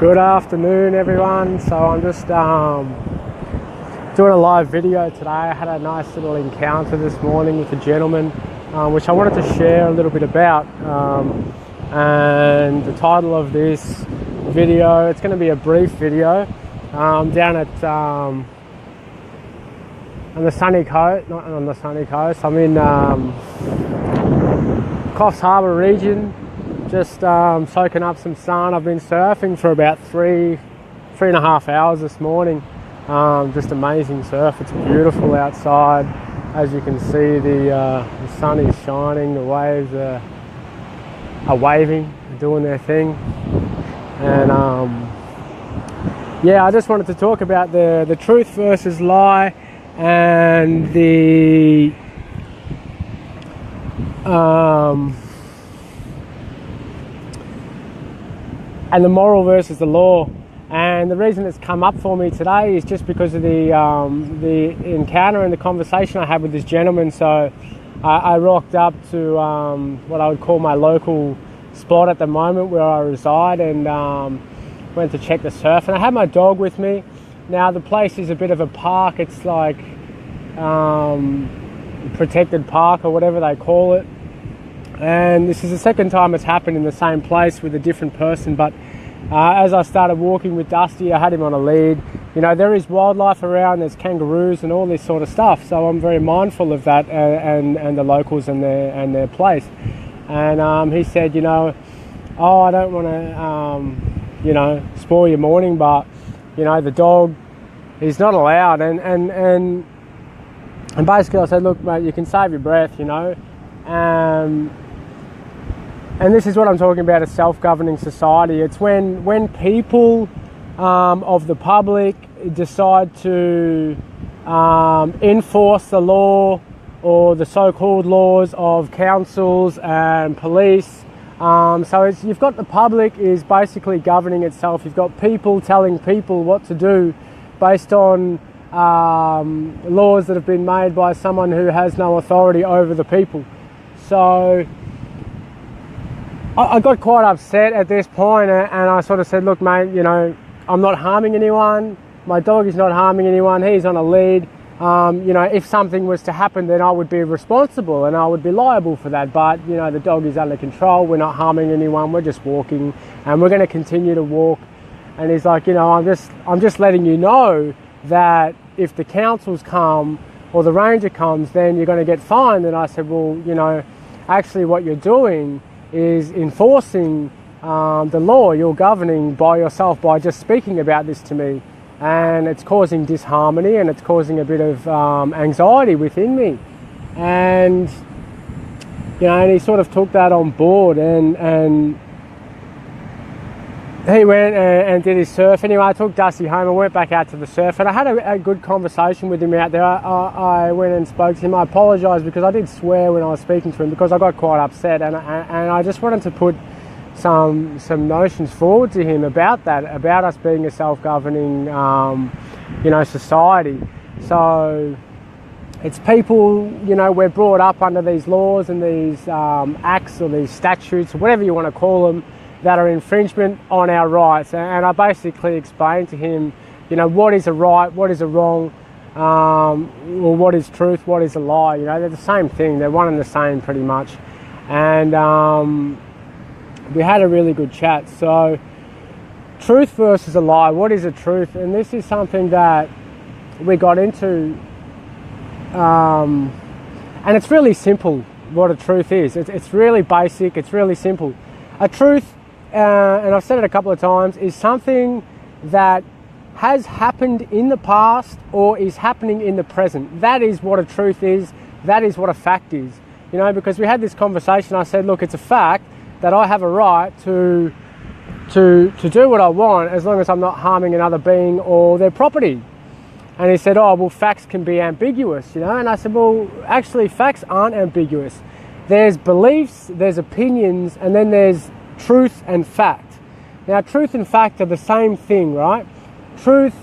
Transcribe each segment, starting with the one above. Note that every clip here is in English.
Good afternoon, everyone. So I'm just doing a live video today. I had a nice little encounter this morning with a gentleman, which I wanted to share a little bit about. And the title of this video, it's going to be a brief video. Down at on the sunny coast, not on the sunny coast. I'm in Coffs Harbour region. Just soaking up some sun. I've been surfing for about three and a half hours this morning. Just amazing surf. It's beautiful outside. As you can see, the sun is shining. The waves are waving, doing their thing. And yeah, I just wanted to talk about the truth versus lie, and the moral versus the law. And the reason it's come up for me today is just because of the encounter and the conversation I had with this gentleman. So I rocked up to what I would call my local spot at the moment where I reside, and went to check the surf. And I had my dog with me. Now the place is a bit of a park. It's like protected park or whatever they call it. And this is the second time it's happened in the same place with a different person. But as I started walking with Dusty, I had him on a lead. You know, there is wildlife around. There's kangaroos and all this sort of stuff. So I'm very mindful of that, and the locals and their place. And he said, I don't want to, spoil your morning, but the dog, he's not allowed. And basically I said, look, mate, you can save your breath, And this is what I'm talking about, a self-governing society. It's when people of the public decide to enforce the law, or the so-called laws of councils and police. So you've got the public is basically governing itself. You've got people telling people what to do based on laws that have been made by someone who has no authority over the people. So I got quite upset at this point, and I sort of said, look, mate, I'm not harming anyone. My dog is not harming anyone. He's on a lead. If something was to happen, then I would be responsible and I would be liable for that. But, the dog is under control. We're not harming anyone. We're just walking, and we're going to continue to walk. And he's like, I'm just letting you know that if the councils come or the ranger comes, then you're going to get fined. And I said, well, actually what you're doing is enforcing the law. You're governing by yourself by just speaking about this to me, and it's causing disharmony, and it's causing a bit of anxiety within me. And and he sort of took that on board, and he went and did his surf. Anyway, I took Dusty home. I went back out to the surf, and I had a good conversation with him out there. I went and spoke to him. I apologised because I did swear when I was speaking to him, because I got quite upset, and I just wanted to put some notions forward to him about that, about us being a self-governing society. So it's people, we're brought up under these laws and these acts or these statutes, or whatever you want to call them, that are infringement on our rights. And I basically explained to him, what is a right, what is a wrong, or what is truth, what is a lie. They're the same thing. They're one and the same pretty much. And we had a really good chat. So truth versus a lie. What is a truth? And this is something that we got into. And it's really simple what a truth is. It's really basic. It's really simple. A truth, and I've said it a couple of times, is something that has happened in the past or is happening in the present. That is what a truth is. That is what a fact is. Because we had this conversation. I said, look, it's a fact that I have a right to do what I want as long as I'm not harming another being or their property. And he said, oh, well, facts can be ambiguous, And I said, well, actually, facts aren't ambiguous. There's beliefs, there's opinions, and then there's truth and fact. Now, truth and fact are the same thing, right? Truth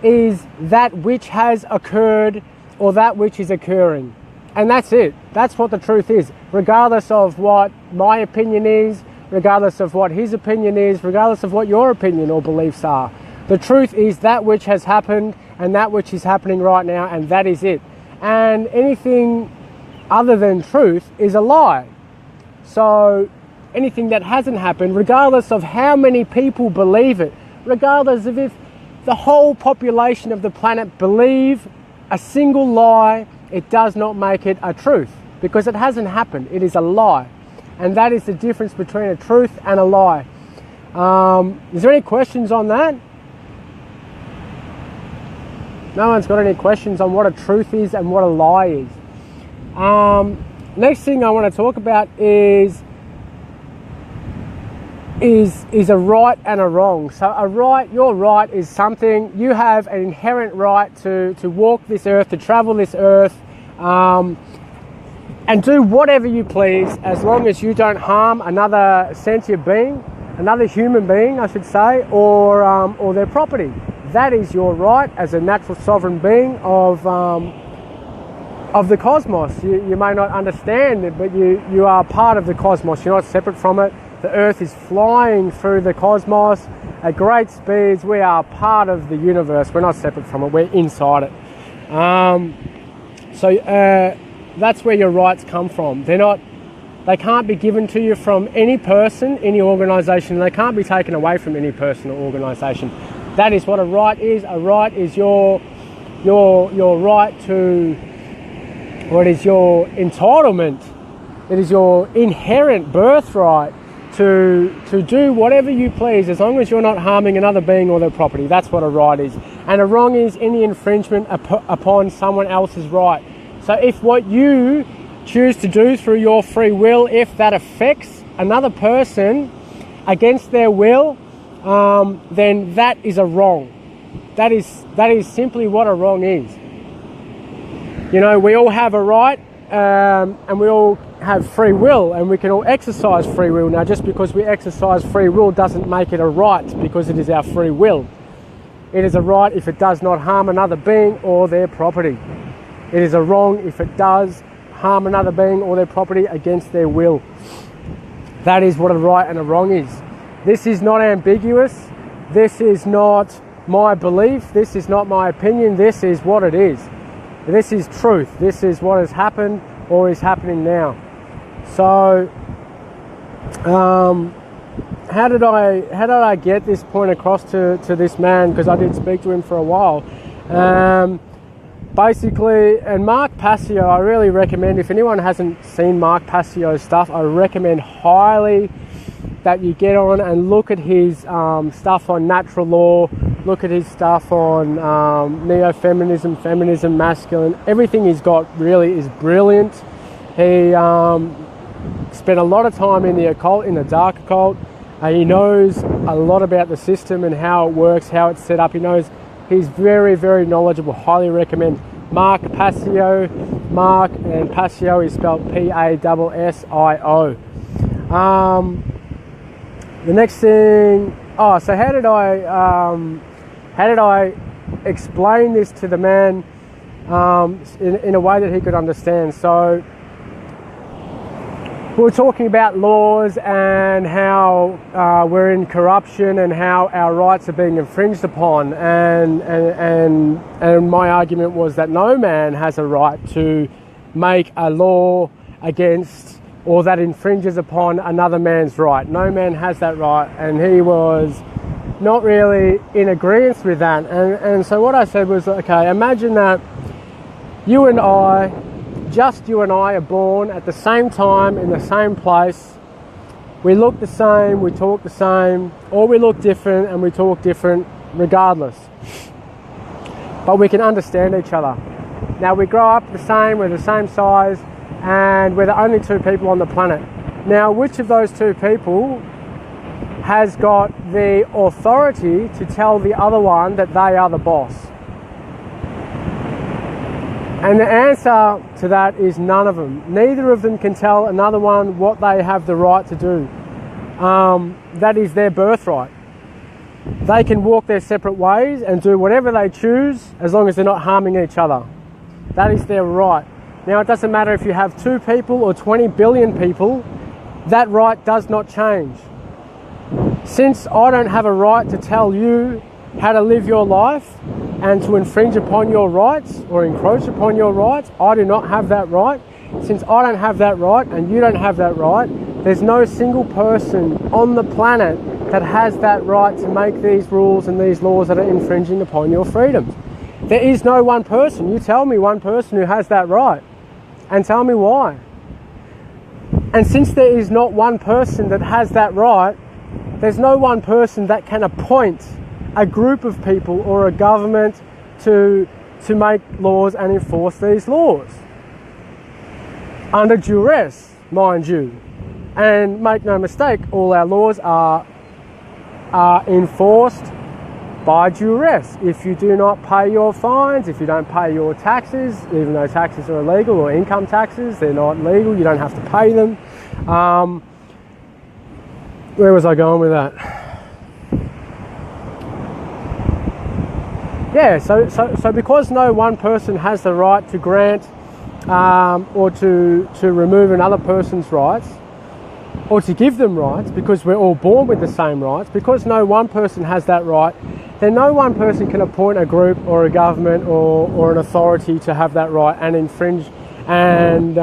is that which has occurred or that which is occurring. And that's it. That's what the truth is. Regardless of what my opinion is, regardless of what his opinion is, regardless of what your opinion or beliefs are. The truth is that which has happened and that which is happening right now, and that is it. And anything other than truth is a lie. So anything that hasn't happened, regardless of how many people believe it, regardless of if the whole population of the planet believe a single lie, it does not make it a truth, because it hasn't happened. It is a lie. And that is the difference between a truth and a lie. Is there any questions on that? No one's got any questions on what a truth is and what a lie is. Next thing I want to talk about is a right and a wrong. So a right, your right is something, you have an inherent right to walk this earth, to travel this earth, and do whatever you please, as long as you don't harm another sentient being, another human being, I should say, or their property. That is your right as a natural sovereign being of the cosmos. You may not understand it, but you are part of the cosmos. You're not separate from it. The earth is flying through the cosmos at great speeds. We are part of the universe. We're not separate from it. We're inside it. That's where your rights come from. They can't be given to you from any person, any organisation. They can't be taken away from any person or organisation. That is what a right is. A right is your right to, or it is your entitlement. It is your inherent birthright to do whatever you please, as long as you're not harming another being or their property. That's what a right is. And a wrong is any infringement upon someone else's right. So if what you choose to do through your free will, if that affects another person against their will, then that is a wrong. That is simply what a wrong is. You know, we all have a right, and we all have free will, and we can all exercise free will. Now, just because we exercise free will doesn't make it a right, because it is our free will. It is a right if it does not harm another being or their property. It is a wrong if it does harm another being or their property against their will. That is what a right and a wrong is. This is not ambiguous. This is not my belief. This is not my opinion. This is what it is. This is truth. This is what has happened or is happening now. So, how did I get this point across to this man? Because I did speak to him for a while. Basically, and Mark Passio, I really recommend, if anyone hasn't seen Mark Passio's stuff, I recommend highly that you get on and look at his stuff on natural law, look at his stuff on neo-feminism, feminism, masculine. Everything he's got really is brilliant. He spent a lot of time in the occult, in the dark occult. He knows a lot about the system and how it works, how it's set up. He's very, very knowledgeable. Highly recommend Mark Passio. Mark, and Passio is spelled P-A-S-S-I-O. The next thing, so how did I explain this to the man in a way that he could understand? So we were talking about laws and how we're in corruption and how our rights are being infringed upon, and my argument was that no man has a right to make a law against or that infringes upon another man's right. No man has that right, and he was not really in agreement with that. And so what I said was, okay, imagine that you and I are born at the same time in the same place. We look the same, we talk the same, or we look different and we talk different regardless. But we can understand each other. Now, we grow up the same, we're the same size, and we're the only two people on the planet. Now, which of those two people has got the authority to tell the other one that they are the boss? And the answer to that is none of them. Neither of them can tell another one what they have the right to do. That is their birthright. They can walk their separate ways and do whatever they choose as long as they're not harming each other. That is their right. Now, it doesn't matter if you have 2 people or 20 billion people. that right does not change. Since I don't have a right to tell you how to live your life and to infringe upon your rights or encroach upon your rights, I do not have that right. Since I don't have that right and you don't have that right, there's no single person on the planet that has that right to make these rules and these laws that are infringing upon your freedoms. There is no one person. You tell me one person who has that right and tell me why. And since there is not one person that has that right, there's no one person that can appoint a group of people or a government to make laws and enforce these laws. Under duress, mind you. And make no mistake, all our laws are enforced by duress. If you do not pay your fines, if you don't pay your taxes, even though taxes are illegal, or income taxes, they're not legal, you don't have to pay them. Where was I going with that? Yeah, so because no one person has the right to grant or to remove another person's rights, or to give them rights, because we're all born with the same rights, because no one person has that right, then no one person can appoint a group or a government or an authority to have that right and infringe and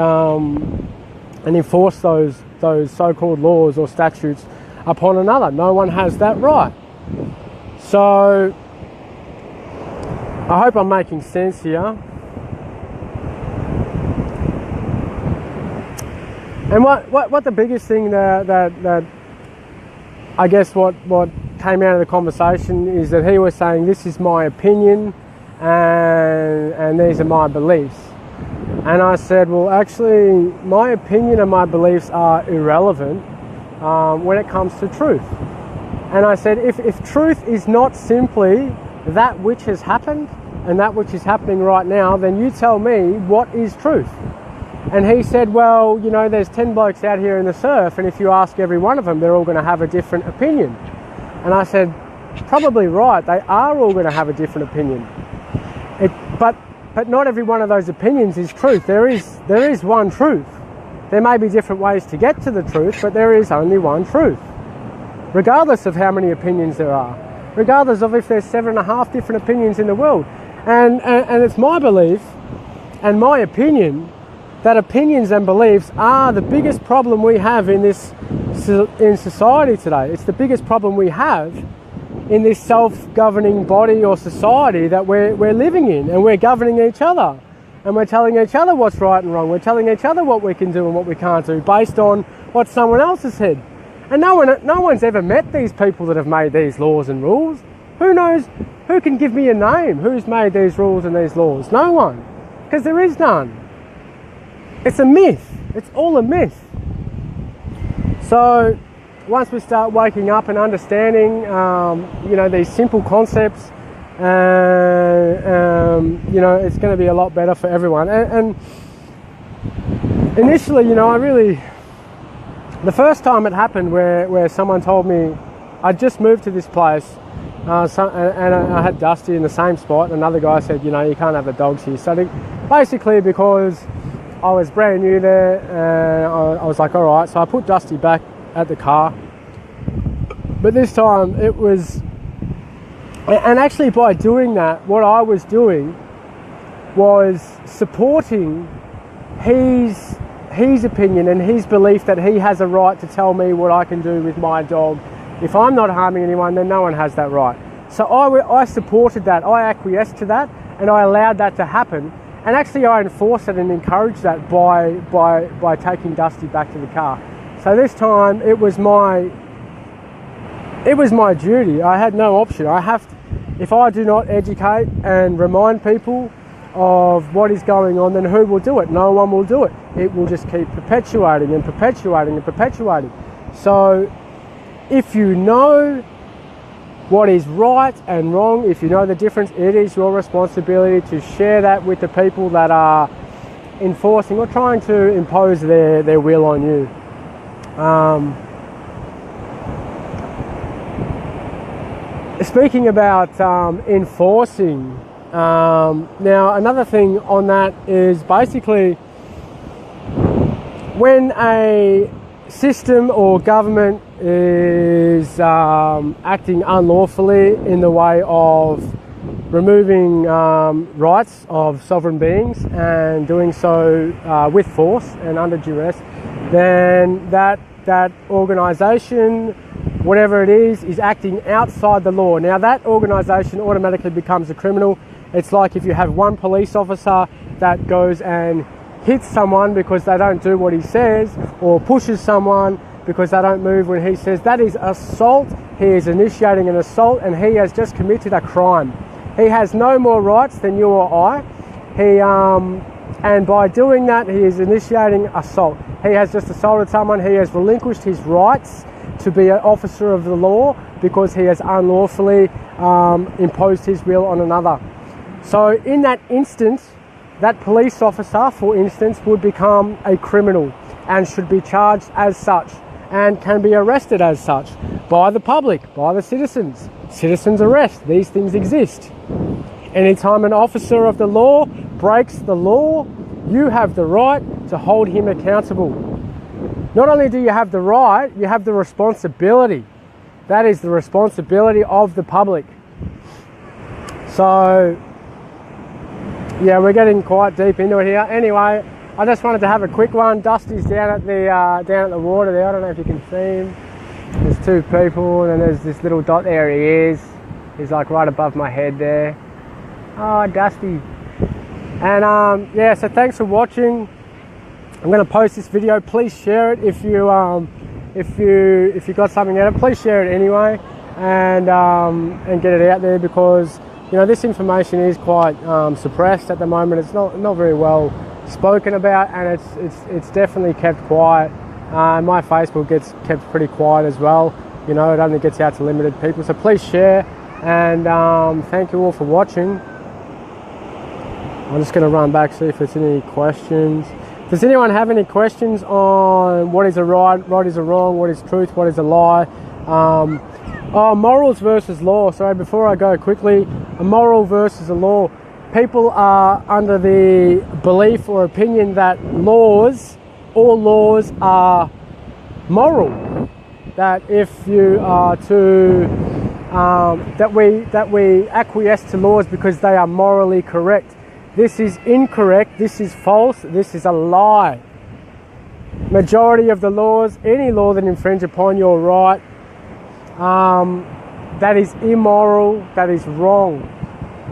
enforce those so-called laws or statutes upon another. No one has that right. So I hope I'm making sense here. And what the biggest thing that I guess what came out of the conversation is that he was saying, this is my opinion and these are my beliefs. And I said, well, actually, my opinion and my beliefs are irrelevant when it comes to truth. And I said, if truth is not simply that which has happened and that which is happening right now, then you tell me what is truth. And he said, well, you know, there's 10 blokes out here in the surf, and if you ask every one of them, they're all going to have a different opinion. And I said, probably right, they are all going to have a different opinion. But not every one of those opinions is truth. There is one truth. There may be different ways to get to the truth, but there is only one truth. Regardless of how many opinions there are. Regardless of if there's 7.5 different opinions in the world. And it's my belief and my opinion that opinions and beliefs are the biggest problem we have in society today. It's the biggest problem we have in this self-governing body or society that we're living in, and we're governing each other, and we're telling each other what's right and wrong. We're telling each other what we can do and what we can't do based on what someone else has said. And no one's ever met these people that have made these laws and rules. Who knows? Who can give me a name? Who's made these rules and these laws? No one, because there is none. It's a myth. It's all a myth. So once we start waking up and understanding, you know, these simple concepts, you know, it's going to be a lot better for everyone. And initially, you know, the first time it happened where someone told me, I just moved to this place, and I had Dusty in the same spot. Another guy said, you know, you can't have the dogs here. So basically, because I was brand new there, and I was like, all right. So I put Dusty back at the car. But this time it was, and actually by doing that, what I was doing was supporting his opinion and his belief that he has a right to tell me what I can do with my dog. If I'm not harming anyone, then no one has that right. So I supported that, I acquiesced to that, and I allowed that to happen. And actually I enforced it and encouraged that by taking Dusty back to the car. So this time it was my duty. I had no option. If I do not educate and remind people of what is going on, then who will do it? No one will do it. It will just keep perpetuating and perpetuating and perpetuating. So if you know what is right and wrong, if you know the difference, it is your responsibility to share that with the people that are enforcing or trying to impose their will on you. Speaking about enforcing, now another thing on that is basically when a system or government is acting unlawfully in the way of removing rights of sovereign beings and doing so with force and under duress, then that organisation, whatever it is acting outside the law. Now that organisation automatically becomes a criminal. It's like if you have one police officer that goes and hits someone because they don't do what he says, or pushes someone because they don't move when he says, that is assault. He is initiating an assault and he has just committed a crime. He has no more rights than you or I. And by doing that, he is initiating assault. He has just assaulted someone. He has relinquished his rights to be an officer of the law because he has unlawfully imposed his will on another. So in that instance, that police officer, for instance, would become a criminal and should be charged as such and can be arrested as such by the public, by the citizens. Citizens arrest. These things exist. Anytime an officer of the law breaks the law, you have the right to hold him accountable. Not only do you have the right, you have the responsibility. That is the responsibility of the public. So, yeah, we're getting quite deep into it here. Anyway, I just wanted to have a quick one. Dusty's down at the water there. I don't know if you can see him. There's two people, and then there's this little dot there. He is. He's like right above my head there. Oh, Dusty. And yeah, so thanks for watching. I'm going to post this video. Please share it if you got something out of it. Please share it anyway, and get it out there, because you know this information is quite suppressed at the moment. It's not very well spoken about, and it's definitely kept quiet. My Facebook gets kept pretty quiet as well. You know, it only gets out to limited people. So please share, and thank you all for watching. I'm just going to run back, see if there's any questions. Does anyone have any questions on what is a right, what is a wrong, what is truth, what is a lie? Oh, morals versus law. Sorry, before I go quickly, a moral versus a law. People are under the belief or opinion that all laws are moral. That if you are to, that we acquiesce to laws because they are morally correct. This is incorrect, this is false, this is a lie. Majority of the laws, any law that infringe upon your right, that is immoral, that is wrong.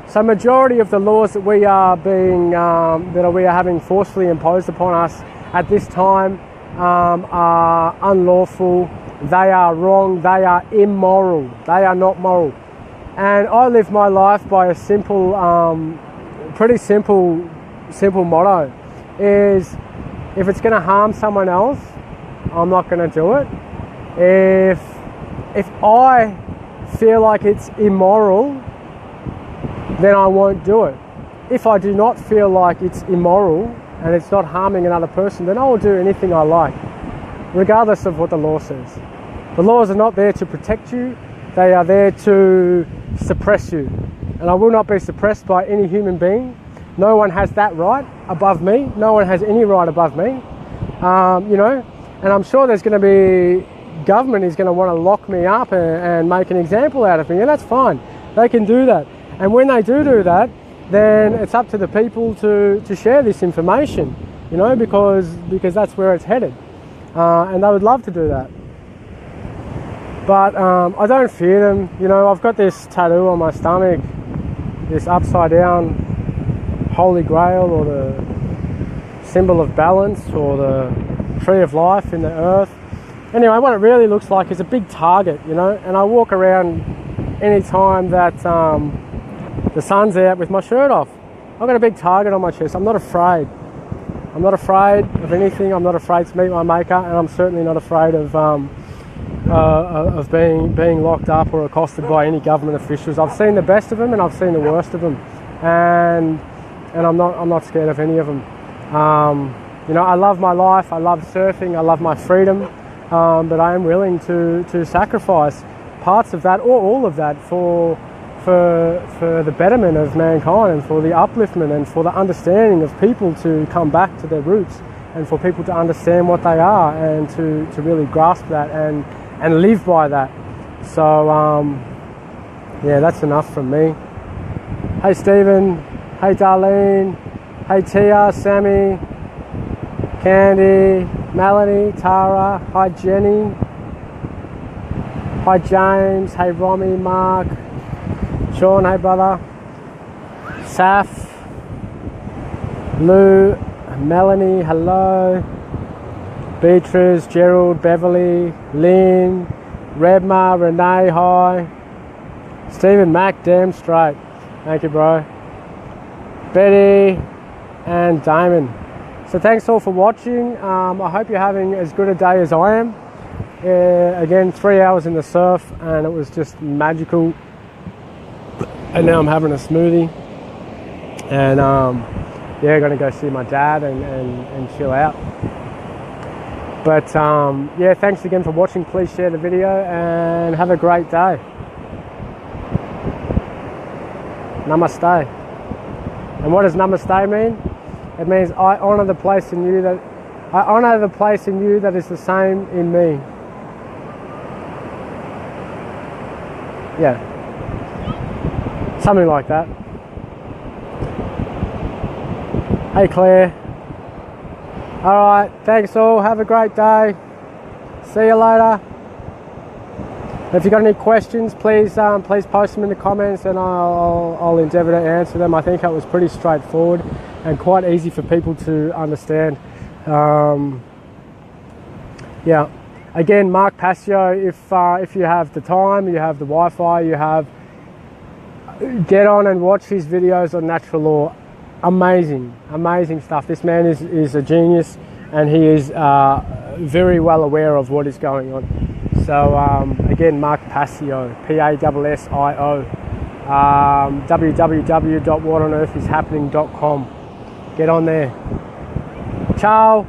So majority of the laws that we are having forcefully imposed upon us at this time are unlawful, they are wrong, they are immoral, they are not moral. And I live my life by a pretty simple motto is, if it's going to harm someone else, I'm not going to do it. If I feel like it's immoral, then I won't do it. If I do not feel like it's immoral and it's not harming another person, then I will do anything I like, regardless of what the law says. The laws are not there to protect you, they are there to suppress you. And I will not be suppressed by any human being. No one has that right above me. No one has any right above me. You know, and I'm sure there's going to be, government is going to want to lock me up and make an example out of me, and that's fine. They can do that. And when they do that, then it's up to the people to share this information, you know, because that's where it's headed. And they would love to do that. But I don't fear them. You know, I've got this tattoo on my stomach, this upside down Holy Grail, or the symbol of balance, or the tree of life in the earth. Anyway, what it really looks like is a big target, you know, and I walk around any time that the sun's out with my shirt off. I've got a big target on my chest. I'm not afraid. I'm not afraid of anything. I'm not afraid to meet my maker, and I'm certainly not afraid of being locked up or accosted by any government officials. I've seen the best of them, and I've seen the worst of them, and I'm not scared of any of them. You know, I love my life. I love surfing. I love my freedom, but I am willing to sacrifice parts of that or all of that for the betterment of mankind, and for the upliftment, and for the understanding of people to come back to their roots and for people to understand what they are and to really grasp that and live by that. So yeah, that's enough from me. Hey Stephen, hey Darlene, hey Tia, Sammy, Candy, Melanie, Tara, hi Jenny, hi James, hey Romy, Mark, Sean, hey brother, Saf, Lou, Melanie, hello, Beatrice, Gerald, Beverly, Lynn, Redma, Renee, hi, Stephen Mack, damn straight, thank you bro, Betty and Damon. So thanks all for watching. I hope you're having as good a day as I am. Again, 3 hours in the surf and it was just magical. And now I'm having a smoothie. And yeah, gonna go see my dad and chill out. But yeah, thanks again for watching. Please share the video and have a great day. Namaste. And what does namaste mean? It means I honour the place in you that is the same in me. Yeah, something like that. Hey Claire. All right, thanks all. Have a great day. See you later. If you've got any questions, please post them in the comments, and I'll endeavour to answer them. I think it was pretty straightforward and quite easy for people to understand. Yeah, again, Mark Passio, if you have the time, you have the Wi-Fi, get on and watch his videos on natural law. Amazing stuff. This man is a genius, and he is very well aware of what is going on. So again, Mark Passio, Passio, www.whatonearthishappening.com. Get on there. Ciao.